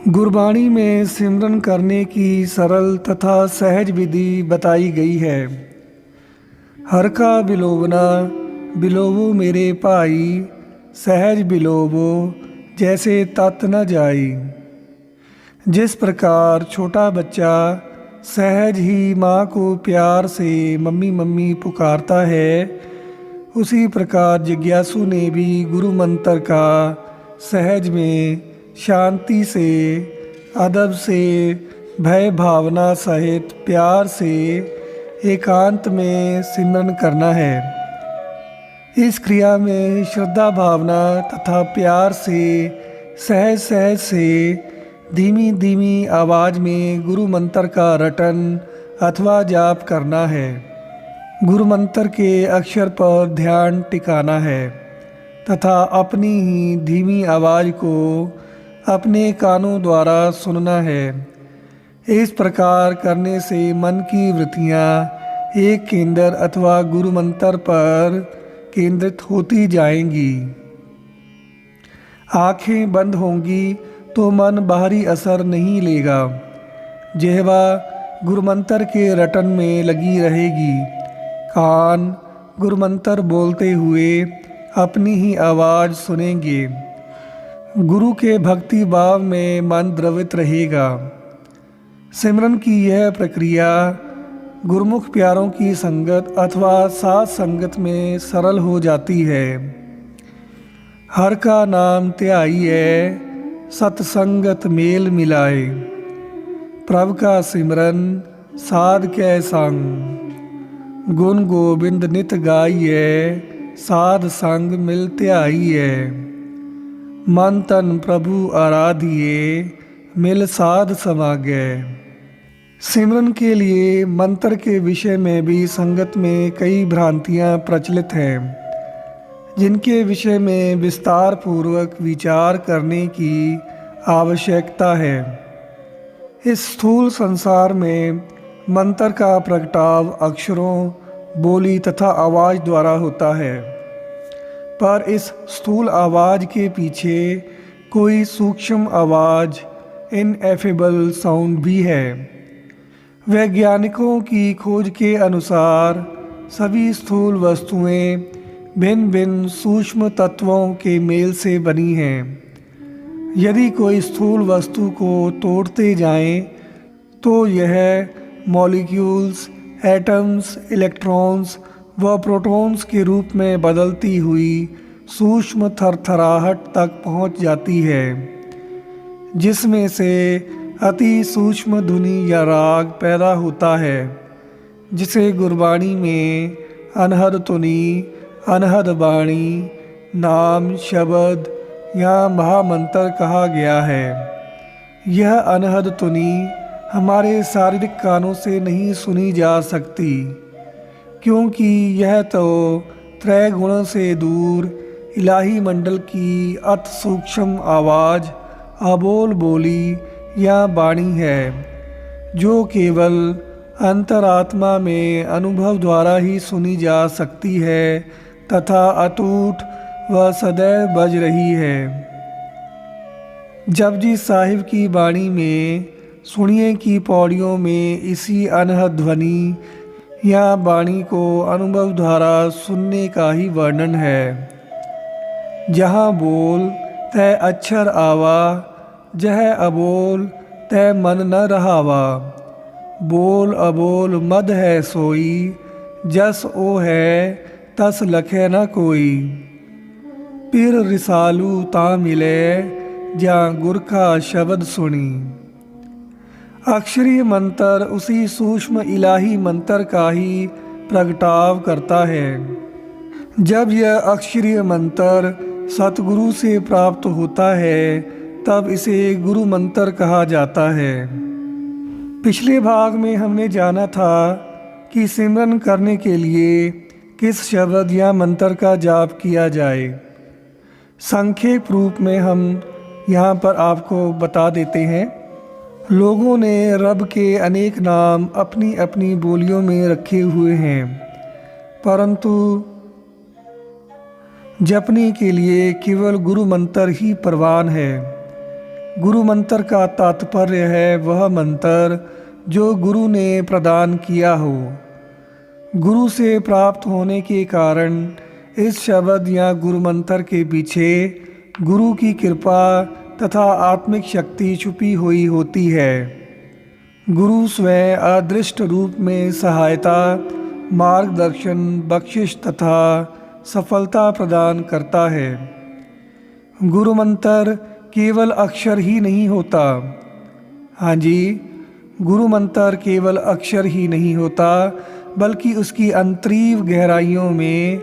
गुरबाणी में सिमरन करने की सरल तथा सहज विधि बताई गई है। हर का बिलोवना बिलोवो मेरे भाई, सहज बिलोवो जैसे तत न जाई। जिस प्रकार छोटा बच्चा सहज ही माँ को प्यार से मम्मी मम्मी पुकारता है, उसी प्रकार जिज्ञासु ने भी गुरु मंत्र का सहज में शांति से, अदब से, भय भावना सहित प्यार से एकांत में सिमरन करना है। इस क्रिया में श्रद्धा भावना तथा प्यार से सहज सहज से धीमी धीमी आवाज़ में गुरु मंत्र का रटन अथवा जाप करना है। गुरु मंत्र के अक्षर पर ध्यान टिकाना है तथा अपनी ही धीमी आवाज़ को अपने कानों द्वारा सुनना है। इस प्रकार करने से मन की वृत्तियाँ एक केंद्र अथवा गुरु मंत्र पर केंद्रित होती जाएंगी। आँखें बंद होंगी तो मन बाहरी असर नहीं लेगा। जिह्वा गुरु मंत्र के रटन में लगी रहेगी। कान गुरु मंत्र बोलते हुए अपनी ही आवाज़ सुनेंगे। गुरु के भक्ति भाव में मन द्रवित रहेगा। सिमरन की यह प्रक्रिया गुरुमुख प्यारों की संगत अथवा साथ संगत में सरल हो जाती है। हर का नाम ध्याइए, सतसंगत मेल मिलाए। प्रभु का सिमरन साध कै संग, गुण गोबिंद नित गाइए, साध संग मिल ध्याइए। मन तन प्रभु आराधिए, मिल साध समागे। सिमरन के लिए मंत्र के विषय में भी संगत में कई भ्रांतियाँ प्रचलित हैं, जिनके विषय में विस्तार पूर्वक विचार करने की आवश्यकता है। इस स्थूल संसार में मंत्र का प्रगटाव अक्षरों, बोली तथा आवाज़ द्वारा होता है, पर इस स्थूल आवाज़ के पीछे कोई सूक्ष्म आवाज़, इनएफेबल साउंड भी है। वैज्ञानिकों की खोज के अनुसार सभी स्थूल वस्तुएं भिन्न भिन्न सूक्ष्म तत्वों के मेल से बनी हैं। यदि कोई स्थूल वस्तु को तोड़ते जाएं, तो यह मॉलिक्यूल्स, एटम्स, इलेक्ट्रॉन्स व प्रोटॉन्स के रूप में बदलती हुई सूक्ष्म थरथराहट तक पहुंच जाती है, जिसमें से अति सूक्ष्म ध्वनि या राग पैदा होता है, जिसे गुरबाणी में अनहद तुनि, अनहद बाणी, नाम, शब्द या महामंत्र कहा गया है। यह अनहद तुनि हमारे शारीरिक कानों से नहीं सुनी जा सकती, क्योंकि यह तो त्रय गुणों से दूर इलाही मंडल की अति सूक्ष्म आवाज़, अबोल बोली या वाणी है, जो केवल अंतरात्मा में अनुभव द्वारा ही सुनी जा सकती है तथा अटूट व सदैव बज रही है। जपजी साहिब की वाणी में सुनिए की पौड़ियों में इसी अनहद ध्वनि या वाणी को अनुभव द्वारा सुनने का ही वर्णन है। जहाँ बोल तय अक्षर आवा, जह अबोल तय मन न रहावा। बोल अबोल मद है सोई, जस ओ है तस लखे न कोई। पिर रिसालू ता मिले, जा गुर का शब्द सुनी। अक्षरीय मंत्र उसी सूक्ष्म इलाही मंत्र का ही प्रगटाव करता है। जब यह अक्षरीय मंत्र सतगुरु से प्राप्त होता है, तब इसे गुरु मंत्र कहा जाता है। पिछले भाग में हमने जाना था कि सिमरन करने के लिए किस शब्द या मंत्र का जाप किया जाए। संक्षेप रूप में हम यहाँ पर आपको बता देते हैं। लोगों ने रब के अनेक नाम अपनी अपनी बोलियों में रखे हुए हैं, परंतु जपने के लिए केवल गुरु मंत्र ही प्रवान है। गुरु मंत्र का तात्पर्य है वह मंत्र जो गुरु ने प्रदान किया हो। गुरु से प्राप्त होने के कारण इस शब्द या गुरु मंत्र के पीछे गुरु की कृपा तथा आत्मिक शक्ति छुपी हुई होती है। गुरु स्वयं अदृष्ट रूप में सहायता, मार्गदर्शन, बख्शिश तथा सफलता प्रदान करता है। गुरु मंत्र केवल अक्षर ही नहीं होता। हाँ जी, गुरु मंत्र केवल अक्षर ही नहीं होता, बल्कि उसकी अंतरीव गहराइयों में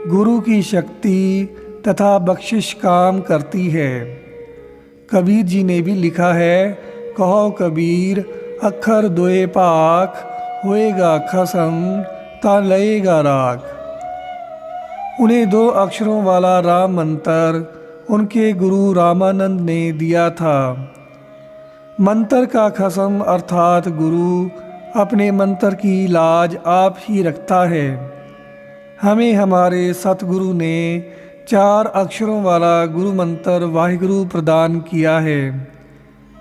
गुरु की शक्ति तथा बख्शिश काम करती है। कबीर जी ने भी लिखा है, कहो कबीर अखर दोए पाख, होएगा खसम ता लएगा राग। उन्हें 2 अक्षरों वाला राम मंत्र उनके गुरु रामानंद ने दिया था। मंत्र का खसम अर्थात गुरु अपने मंत्र की लाज आप ही रखता है। हमें हमारे सतगुरु ने 4 अक्षरों वाला गुरु मंत्र वाहिगुरु प्रदान किया है।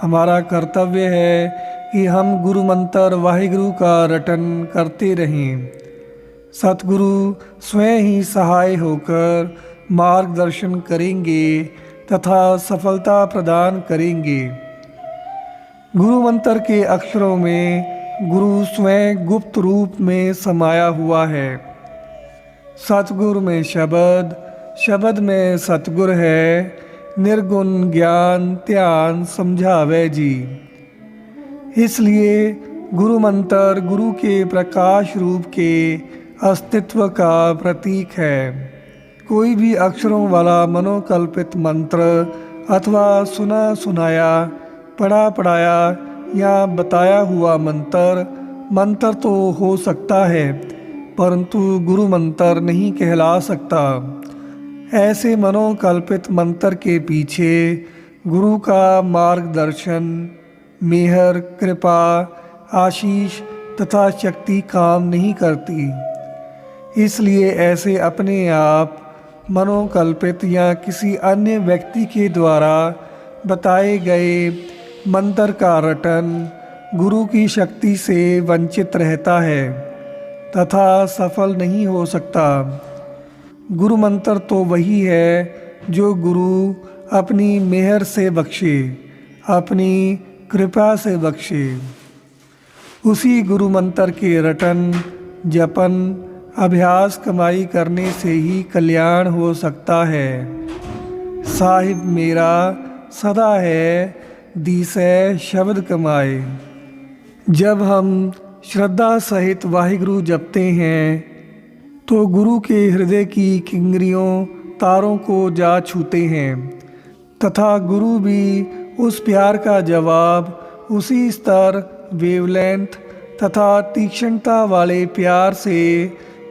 हमारा कर्तव्य है कि हम गुरु मंत्र वाहिगुरु का रटन करते रहें। सतगुरु स्वयं ही सहाय होकर मार्गदर्शन करेंगे तथा सफलता प्रदान करेंगे। गुरु मंत्र के अक्षरों में गुरु स्वयं गुप्त रूप में समाया हुआ है। सतगुरु में शब्द, शब्द में सतगुर है, निर्गुण ज्ञान ध्यान समझावे जी। इसलिए गुरु मंत्र गुरु के प्रकाश रूप के अस्तित्व का प्रतीक है। कोई भी अक्षरों वाला मनोकल्पित मंत्र अथवा सुना सुनाया, पढ़ा पढ़ाया या बताया हुआ मंत्र तो हो सकता है, परंतु गुरु मंत्र नहीं कहला सकता। ऐसे मनोकल्पित मंत्र के पीछे गुरु का मार्गदर्शन, मेहर, कृपा, आशीष तथा शक्ति काम नहीं करती। इसलिए ऐसे अपने आप मनोकल्पित या किसी अन्य व्यक्ति के द्वारा बताए गए मंत्र का रटन गुरु की शक्ति से वंचित रहता है तथा सफल नहीं हो सकता। गुरु मंत्र तो वही है जो गुरु अपनी मेहर से बख्शे, अपनी कृपा से बख्शे। उसी गुरु मंत्र के रटन, जपन, अभ्यास कमाई करने से ही कल्याण हो सकता है। साहिब मेरा सदा है दीसै शब्द कमाए। जब हम श्रद्धा सहित वाहिगुरु जपते हैं तो गुरु के हृदय की किंगरियों तारों को जा छूते हैं तथा गुरु भी उस प्यार का जवाब उसी स्तर, वेवलेंथ तथा तीक्ष्णता वाले प्यार से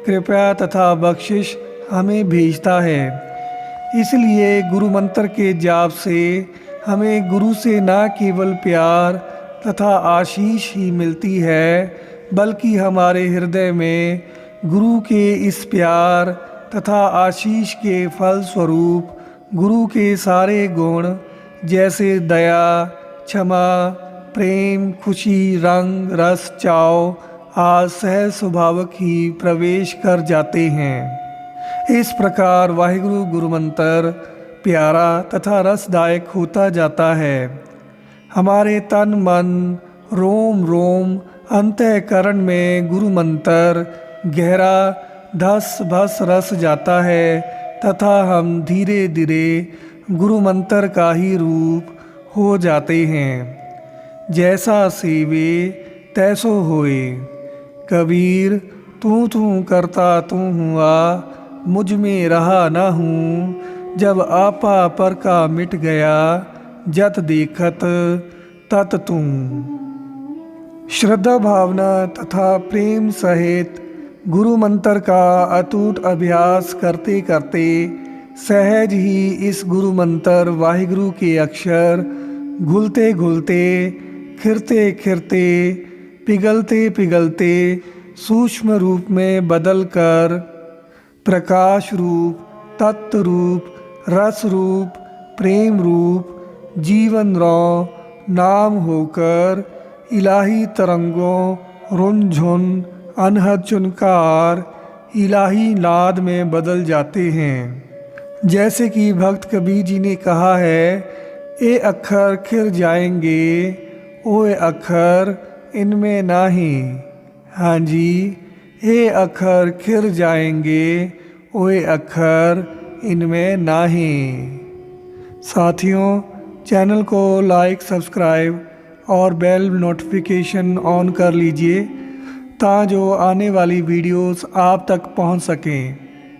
कृपा तथा बख्शिश हमें भेजता है। इसलिए गुरु मंत्र के जाप से हमें गुरु से न केवल प्यार तथा आशीष ही मिलती है, बल्कि हमारे हृदय में गुरु के इस प्यार तथा आशीष के फल स्वरूप गुरु के सारे गुण जैसे दया, क्षमा, प्रेम, खुशी, रंग, रस, चाव आज सहज स्वभावक ही प्रवेश कर जाते हैं। इस प्रकार वाहिगुरु गुरु मंत्र प्यारा तथा रसदायक होता जाता है। हमारे तन मन रोम रोम अंतःकरण में गुरु मंत्र गहरा धस भस रस जाता है तथा हम धीरे धीरे गुरु मंत्र का ही रूप हो जाते हैं। जैसा सेवे तैसो होए। कबीर तू तू करता तू हुआ, मुझ में रहा न हूँ। जब आपा पर का मिट गया, जत देखत तत तू। श्रद्धा भावना तथा प्रेम सहित गुरु मंत्र का अटूट अभ्यास करते करते सहज ही इस गुरु मंत्र वाहिगुरु के अक्षर घुलते घुलते, खिरते खिरते, पिघलते पिघलते सूक्ष्म रूप में बदलकर प्रकाश रूप, तत्व रूप, रस रूप, प्रेम रूप, जीवन रौ नाम होकर इलाही तरंगों रुनझुन अनहद चुनकार इलाही नाद में बदल जाते हैं। जैसे कि भक्त कबीर जी ने कहा है, ए अक्षर खिर जाएंगे, ओए अक्षर इनमें नाही। हाँ जी, ए अक्षर खिर जाएंगे, ओए अक्षर इनमें नाही। साथियों, चैनल को लाइक, सब्सक्राइब और बेल नोटिफिकेशन ऑन कर लीजिए ताकि जो आने वाली वीडियोस आप तक पहुंच सकें।